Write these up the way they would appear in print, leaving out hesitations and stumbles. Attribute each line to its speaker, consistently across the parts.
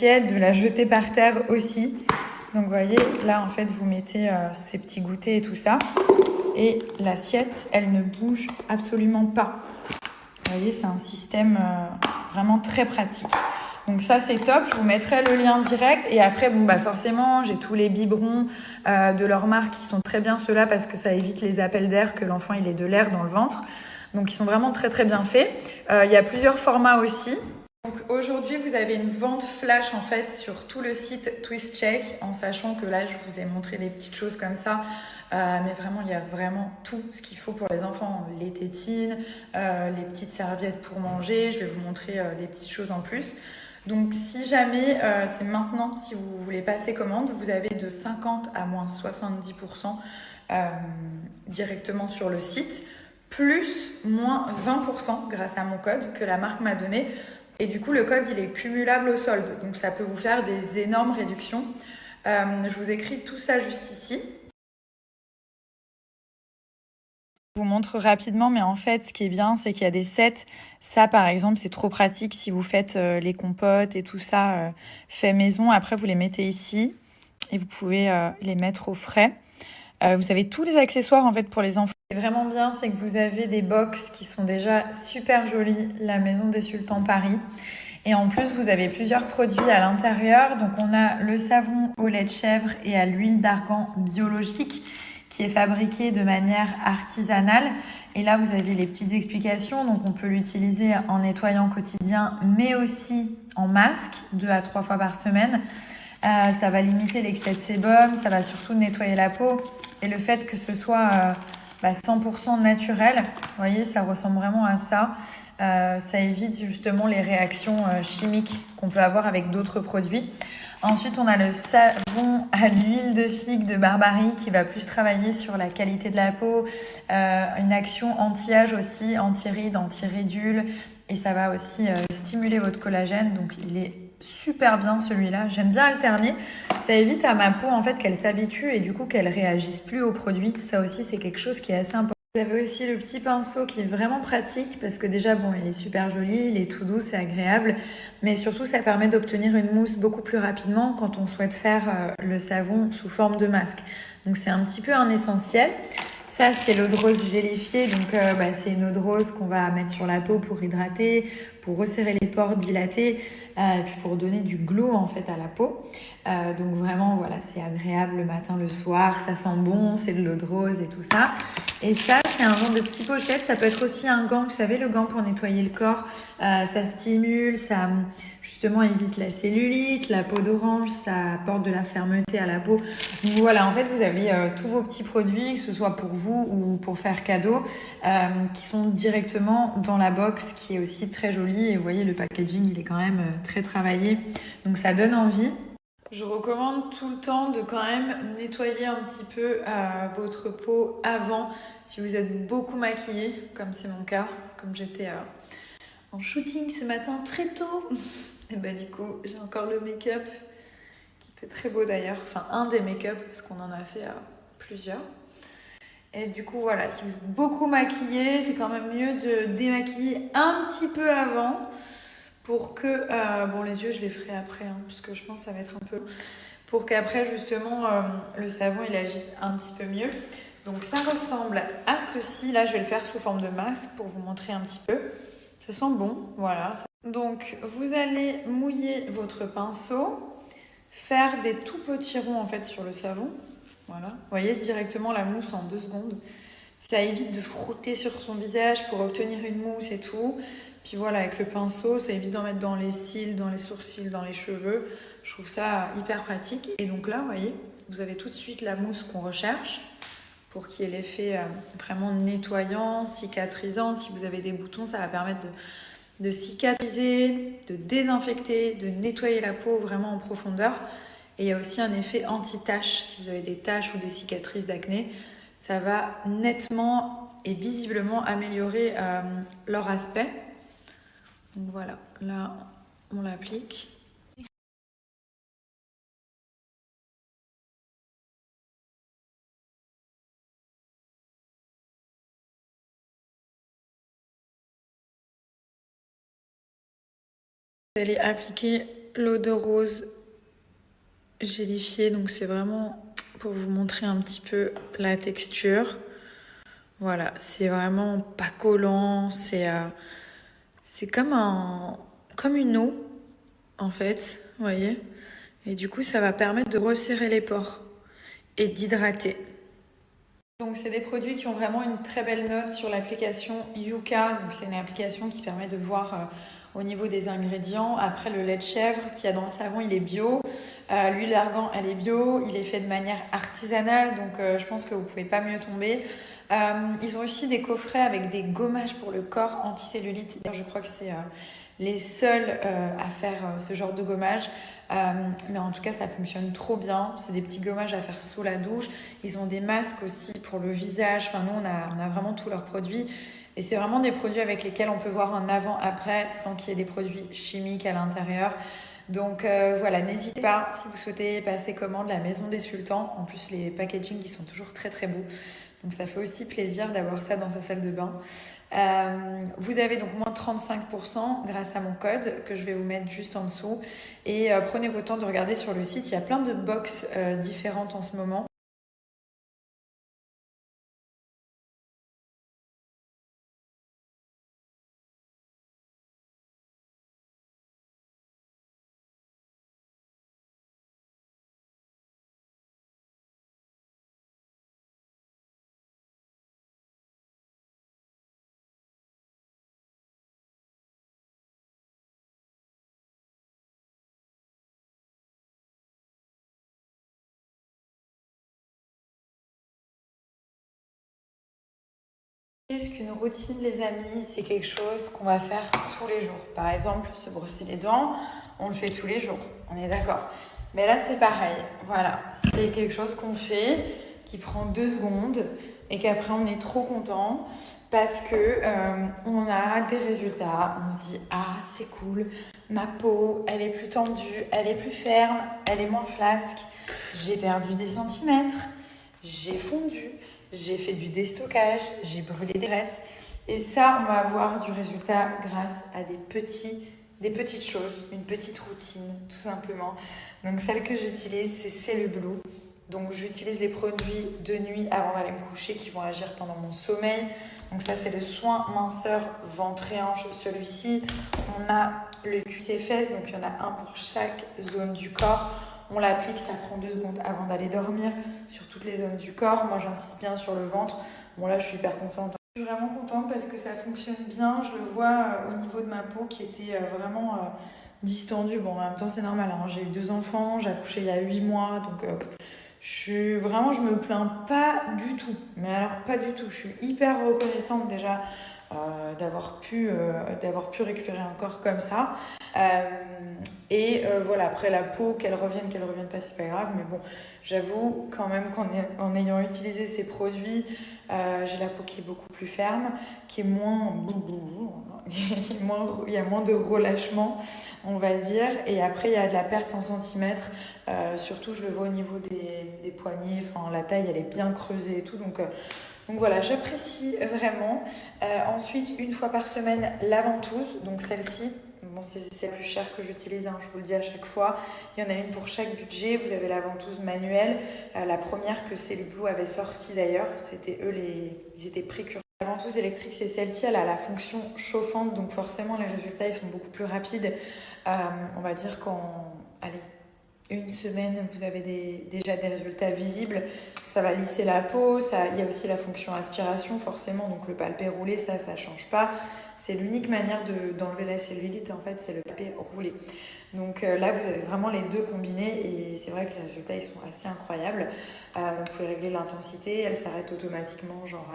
Speaker 1: de la jeter par terre aussi. Donc vous voyez, là en fait vous mettez ces petits goûters et tout ça. Et l'assiette, elle ne bouge absolument pas. Vous voyez, c'est un système vraiment très pratique. Donc ça c'est top, je vous mettrai le lien direct. Et après, bon bah forcément, j'ai tous les biberons de leur marque qui sont très bien ceux-là parce que ça évite les appels d'air, que l'enfant il ait de l'air dans le ventre. Donc ils sont vraiment très très bien faits. Il y a plusieurs formats aussi. Donc aujourd'hui, vous avez une vente flash en fait sur tout le site TwistCheck, en sachant que là, je vous ai montré des petites choses comme ça, mais vraiment, il y a vraiment tout ce qu'il faut pour les enfants, les tétines, les petites serviettes pour manger. Je vais vous montrer des petites choses en plus. Donc si jamais c'est maintenant, si vous voulez passer commande, vous avez de 50 à moins 70% directement sur le site, plus moins 20% grâce à mon code que la marque m'a donné. Et du coup, le code, il est cumulable au solde. Donc, ça peut vous faire des énormes réductions. Je vous écris tout ça juste ici. Je vous montre rapidement, mais en fait, ce qui est bien, c'est qu'il y a des sets. Ça, par exemple, c'est trop pratique si vous faites les compotes et tout ça fait maison. Après, vous les mettez ici et vous pouvez les mettre au frais. Vous avez tous les accessoires en fait pour les enfants. Ce qui est vraiment bien, c'est que vous avez des box qui sont déjà super jolies. La Maison des Sultans Paris. Et en plus, vous avez plusieurs produits à l'intérieur. Donc, on a le savon au lait de chèvre et à l'huile d'argan biologique qui est fabriqué de manière artisanale. Et là, vous avez les petites explications. Donc, on peut l'utiliser en nettoyant quotidien, mais aussi en masque, 2 à 3 fois par semaine. Ça va limiter l'excès de sébum, ça va surtout nettoyer la peau. Et le fait que ce soit 100% naturel, vous voyez, ça ressemble vraiment à ça. Ça évite justement les réactions chimiques qu'on peut avoir avec d'autres produits. Ensuite, on a le savon à l'huile de figue de Barbarie qui va plus travailler sur la qualité de la peau, une action anti-âge aussi, anti-rides, anti-ridules, et ça va aussi stimuler votre collagène. Donc, il est super bien celui-là. J'aime bien alterner. Ça évite à ma peau en fait qu'elle s'habitue et du coup qu'elle réagisse plus aux produits. Ça aussi, c'est quelque chose qui est assez important. Vous avez aussi le petit pinceau qui est vraiment pratique parce que déjà, bon, il est super joli, il est tout doux, c'est agréable, mais surtout, ça permet d'obtenir une mousse beaucoup plus rapidement quand on souhaite faire le savon sous forme de masque. Donc, c'est un petit peu un essentiel. Ça, c'est l'eau de rose gélifiée. Donc, c'est une eau de rose qu'on va mettre sur la peau pour hydrater, pour resserrer les pores, dilater, et puis pour donner du glow en fait à la peau. Donc vraiment, voilà, c'est agréable le matin, le soir. Ça sent bon, c'est de l'eau de rose et tout ça. Et ça, c'est un genre de petite pochette. Ça peut être aussi un gant, vous savez, le gant pour nettoyer le corps. Ça stimule, ça justement évite la cellulite, la peau d'orange, ça apporte de la fermeté à la peau. Donc voilà, en fait, vous avez tous vos petits produits, que ce soit pour vous ou pour faire cadeau, qui sont directement dans la box, qui est aussi très jolie. Et vous voyez, le packaging, il est quand même très travaillé. Donc ça donne envie. Je recommande tout le temps de quand même nettoyer un petit peu votre peau avant, si vous êtes beaucoup maquillé, comme c'est mon cas, comme j'étais en shooting ce matin très tôt. Et bah du coup, j'ai encore le make-up, qui était très beau d'ailleurs, enfin un des make-up, parce qu'on en a fait plusieurs. Et du coup, voilà, si vous êtes beaucoup maquillé, c'est quand même mieux de démaquiller un petit peu avant pour que, bon les yeux je les ferai après, hein, parce que je pense que ça va être un peu... Pour qu'après justement le savon il agisse un petit peu mieux. Donc ça ressemble à ceci, là je vais le faire sous forme de masque pour vous montrer un petit peu. Ça sent bon, voilà. Donc vous allez mouiller votre pinceau, faire des tout petits ronds en fait sur le savon. Voilà, vous voyez directement la mousse en 2 secondes. Ça évite de frotter sur son visage pour obtenir une mousse et tout. Puis voilà, avec le pinceau, ça évite d'en mettre dans les cils, dans les sourcils, dans les cheveux. Je trouve ça hyper pratique. Et donc là, vous voyez, vous avez tout de suite la mousse qu'on recherche pour qu'il y ait l'effet vraiment nettoyant, cicatrisant. Si vous avez des boutons, ça va permettre de cicatriser, de désinfecter, de nettoyer la peau vraiment en profondeur. Et il y a aussi un effet anti-taches. Si vous avez des taches ou des cicatrices d'acné, ça va nettement et visiblement améliorer leur aspect. Donc voilà, là on l'applique. Vous allez appliquer l'eau de rose gélifiée. Donc c'est vraiment pour vous montrer un petit peu la texture. Voilà, c'est vraiment pas collant, c'est comme une eau en fait, vous voyez. Et du coup, ça va permettre de resserrer les pores et d'hydrater. Donc c'est des produits qui ont vraiment une très belle note sur l'application Yuka. Donc c'est une application qui permet de voir au niveau des ingrédients. Après le lait de chèvre qu'il y a dans le savon, il est bio. L'huile d'argan, elle est bio. Il est fait de manière artisanale, donc je pense que vous pouvez pas mieux tomber. Ils ont aussi des coffrets avec des gommages pour le corps anticellulite. D'ailleurs, je crois que c'est les seuls à faire ce genre de gommage. Mais en tout cas, ça fonctionne trop bien. C'est des petits gommages à faire sous la douche. Ils ont des masques aussi pour le visage. Enfin, nous, on a vraiment tous leurs produits. Et c'est vraiment des produits avec lesquels on peut voir un avant-après sans qu'il y ait des produits chimiques à l'intérieur. Donc voilà, n'hésitez pas si vous souhaitez passer commande la Maison des Sultans. En plus, les packaging, ils sont toujours très très beaux. Donc ça fait aussi plaisir d'avoir ça dans sa salle de bain. Vous avez donc moins 35% grâce à mon code que je vais vous mettre juste en dessous. Et prenez votre temps de regarder sur le site. Il y a plein de box différentes en ce moment. Est-ce qu'une routine, les amis, c'est quelque chose qu'on va faire tous les jours? Par exemple, se brosser les dents, on le fait tous les jours, on est d'accord. Mais là, c'est pareil. Voilà, c'est quelque chose qu'on fait, qui prend 2 secondes et qu'après, on est trop content parce que on a des résultats. On se dit, ah, c'est cool, ma peau, elle est plus tendue, elle est plus ferme, elle est moins flasque, j'ai perdu des centimètres, j'ai fondu. J'ai fait du déstockage, j'ai brûlé des graisses. Et ça, on va avoir du résultat grâce à des petites choses, une petite routine, tout simplement. Donc celle que j'utilise, c'est Cellublue. Donc j'utilise les produits de nuit avant d'aller me coucher qui vont agir pendant mon sommeil. Donc ça, c'est le soin minceur ventre et hanche. Celui-ci, on a le QC-fesses, donc il y en a un pour chaque zone du corps. On l'applique, ça prend 2 secondes avant d'aller dormir sur toutes les zones du corps. Moi, j'insiste bien sur le ventre. Bon, là, je suis hyper contente. Je suis vraiment contente parce que ça fonctionne bien. Je le vois au niveau de ma peau qui était vraiment distendue. Bon, en même temps, c'est normal, hein. J'ai eu 2 enfants, j'ai accouché il y a 8 mois. Donc, je me plains pas du tout. Mais alors, pas du tout. Je suis hyper reconnaissante déjà d'avoir pu récupérer un corps comme ça. Voilà, après la peau, qu'elle revienne pas, c'est pas grave. Mais bon, j'avoue quand même qu'en ayant utilisé ces produits, j'ai la peau qui est beaucoup plus ferme, qui est moins... il y a moins de relâchement, on va dire. Et après, il y a de la perte en centimètres. Surtout, je le vois au niveau des poignets. Enfin, la taille, elle est bien creusée et tout. Donc voilà, j'apprécie vraiment. Ensuite, une fois par semaine, la ventouse. Donc celle-ci, bon, c'est la plus chère que j'utilise, hein, je vous le dis à chaque fois. Il y en a une pour chaque budget. Vous avez la ventouse manuelle. La première que Cellublue avait sortie d'ailleurs, c'était eux, ils étaient précurseurs. La ventouse électrique, c'est celle-ci, elle a la fonction chauffante. Donc forcément, les résultats, ils sont beaucoup plus rapides. On va dire allez, une semaine, vous avez déjà des résultats visibles. Ça va lisser la peau. Il y a aussi la fonction aspiration, forcément. Donc le palpé roulé, ça change pas. C'est l'unique manière d'enlever la cellulite, en fait, c'est le palpé roulé. Donc là, vous avez vraiment les deux combinés et c'est vrai que les résultats, ils sont assez incroyables. Vous pouvez régler l'intensité. Elle s'arrête automatiquement, genre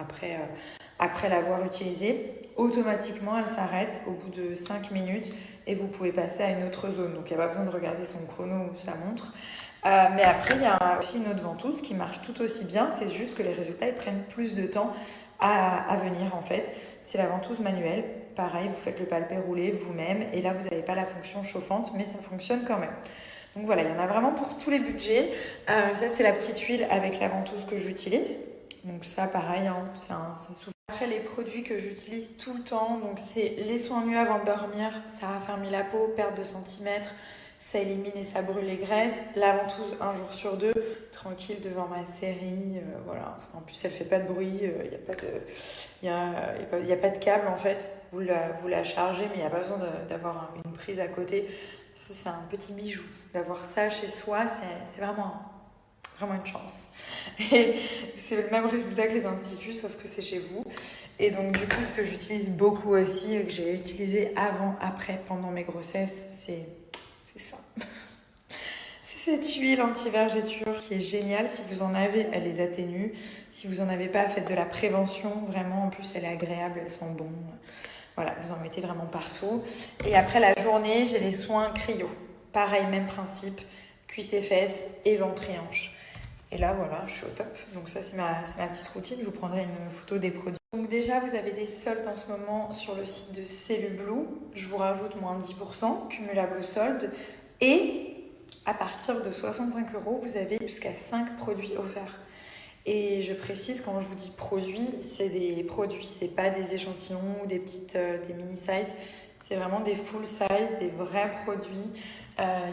Speaker 1: après l'avoir utilisée. Automatiquement, elle s'arrête au bout de 5 minutes et vous pouvez passer à une autre zone. Donc il n'y a pas besoin de regarder son chrono ou sa montre. Mais après, il y a aussi une autre ventouse qui marche tout aussi bien. C'est juste que les résultats, ils prennent plus de temps à venir en fait. C'est la ventouse manuelle. Pareil, vous faites le palpé roulé vous-même. Et là, vous n'avez pas la fonction chauffante, mais ça fonctionne quand même. Donc voilà, il y en a vraiment pour tous les budgets. Ça, c'est la petite huile avec la ventouse que j'utilise. Donc ça, pareil, hein, c'est souvent... Après, les produits que j'utilise tout le temps, donc c'est les soins nu avant de dormir. Ça raffermit la peau, perte de centimètres. Ça élimine et ça brûle les graisses. La ventouse, un jour sur deux, tranquille devant ma série. Voilà. En plus, elle fait pas de bruit. Il n'y a pas de, y a pas de câble en fait. Vous la chargez, mais il n'y a pas besoin d'avoir une prise à côté. Ça, c'est un petit bijou. D'avoir ça chez soi, c'est vraiment une chance. Et c'est le même résultat que les instituts, sauf que c'est chez vous. Et donc, du coup, ce que j'utilise beaucoup aussi, et que j'ai utilisé avant, après, pendant mes grossesses, c'est ça. C'est cette huile anti-vergéture qui est géniale. Si vous en avez, elle les atténue. Si vous en avez pas, faites de la prévention. Vraiment, en plus, elle est agréable, elle sent bon. Voilà, vous en mettez vraiment partout. Et après la journée, j'ai les soins cryo. Pareil, même principe, cuisses et fesses et ventre et hanches. Et là, voilà, je suis au top. Donc ça, c'est ma petite routine. Vous prendrez une photo des produits. Donc déjà, vous avez des soldes en ce moment sur le site de Cellublue. Je vous rajoute moins 10%, cumulable au solde. Et à partir de 65 euros, vous avez jusqu'à 5 produits offerts. Et je précise, quand je vous dis produits, c'est des produits, c'est pas des échantillons ou des mini sizes. C'est vraiment des full size, des vrais produits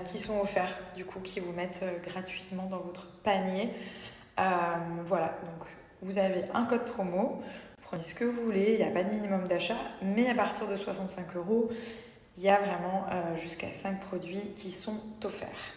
Speaker 1: qui sont offerts, du coup, qui vous mettent gratuitement dans votre panier. Voilà, donc vous avez un code promo, prenez ce que vous voulez, il n'y a pas de minimum d'achat, mais à partir de 65 euros, il y a vraiment jusqu'à 5 produits qui sont offerts.